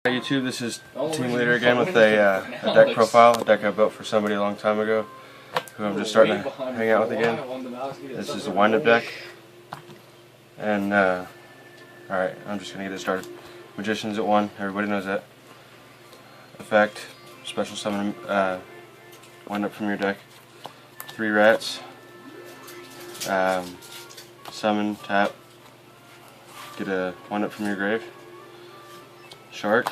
YouTube, this is Team Leader again with a deck profile, a deck I built for somebody a long time ago, who I'm just starting to hang out with again. This is the windup deck, and alright, I'm just going to get it started. Magician's at 1, everybody knows that. Effect, special summon windup from your deck. 3 rats, summon, tap, get a windup from your grave. Shark,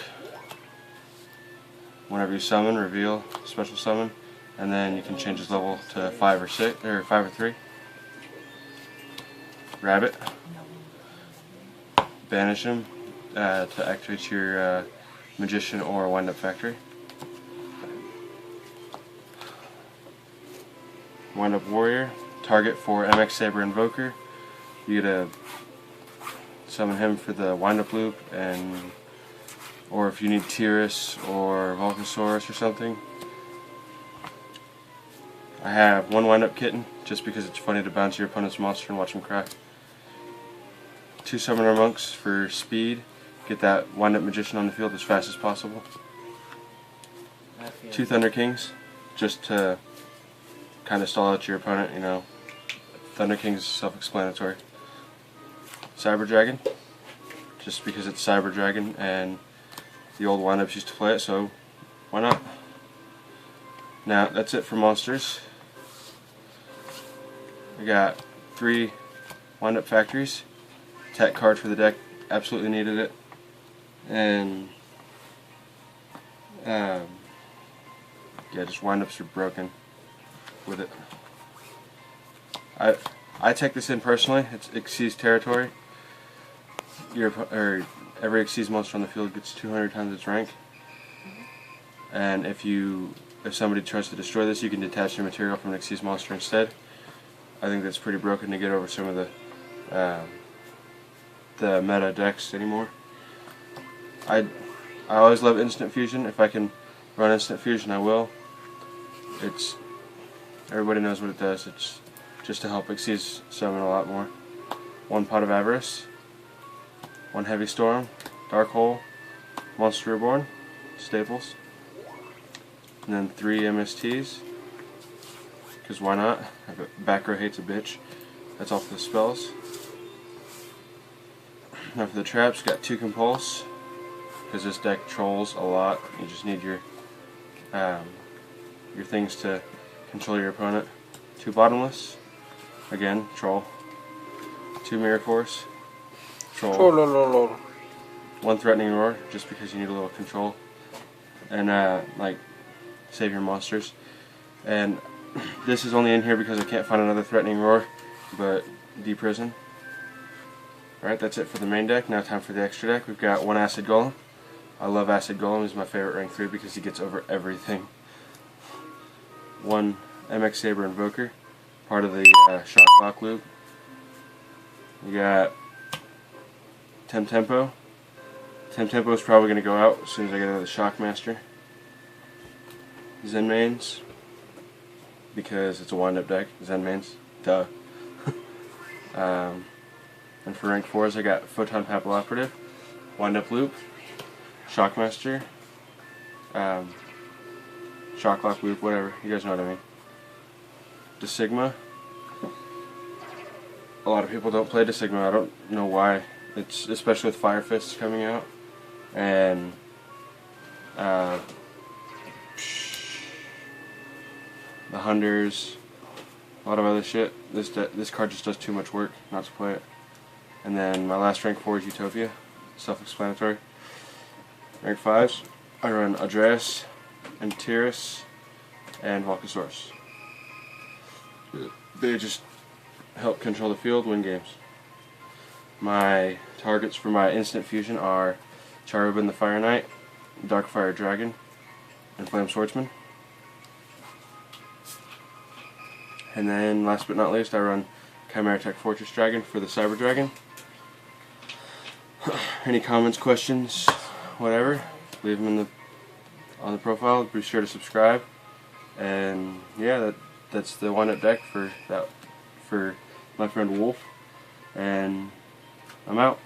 whenever you summon, reveal, special summon, and then you can change his level to 5 or 6 or 5 or 3. Rabbit, banish him to activate your magician or windup factory. Windup warrior, target for MX Saber Invoker. You get to summon him for the windup loop, and or if you need Tyrus or Volcasaurus or something. I have 1 windup kitten, just because it's funny to bounce your opponent's monster and watch him cry. 2 summoner monks for speed, get that windup magician on the field as fast as possible. 2 thunder kings, just to kind of stall out your opponent, you know. Thunder kings is self-explanatory. Cyber dragon, just because it's cyber dragon and the old windups used to play it, so why not? Now that's it for monsters. We got 3 windup factories. Tech card for the deck, absolutely needed it. And yeah, just windups are broken with it. I take this in personally. It's Xyz territory. Every Xyz monster on the field gets 200 times its rank, and if somebody tries to destroy this, you can detach your material from an Xyz monster instead. I think that's pretty broken to get over some of the meta decks anymore. I always love instant fusion. If I can run instant fusion, I will. Everybody knows what it does. It's just to help Xyz summon a lot more. 1 pot of avarice. 1 heavy storm, dark hole, monster reborn, staples, and then 3 MSTs, because why not? Back row hates a bitch. That's all for the spells. Now for the traps, got 2 compulse, because this deck trolls a lot. You just need your things to control your opponent. 2 bottomless, again troll. 2 mirror force. Troll. 1 threatening roar, just because you need a little control, and like save your monsters. And this is only in here because I can't find another threatening roar, but deprison. Alright, that's it for the main deck. Now time for the extra deck. We've got 1 acid golem. I love acid golem. He's my favorite rank 3 because he gets over everything. 1 MX Saber Invoker, part of the shock lock loop. You got Tempo. Tempo is probably going to go out as soon as I get out of the Shockmaster. Zen Mains, because it's a windup deck. Zen Mains, duh. And for rank 4s, I got Photon Papilloperative, windup loop, Shockmaster, shock lock loop, whatever. You guys know what I mean. Desigma. A lot of people don't play Desigma. I don't know why. It's especially with Fire Fists coming out, and the Hunders, a lot of other shit. This card just does too much work not to play it. And then my last rank 4 is Utopia, self-explanatory. Rank 5s, I run Adreus and Tyrus and Volcasaurus. They just help control the field, win games. My targets for my instant fusion are Charubin the Fire Knight, Dark Fire Dragon, and Flame Swordsman. And then last but not least, I run Chimera Tech Fortress Dragon for the Cyber Dragon. Any comments, questions, whatever, leave them on the profile. Be sure to subscribe. And yeah, that's the windup deck for my friend Wolf. And I'm out.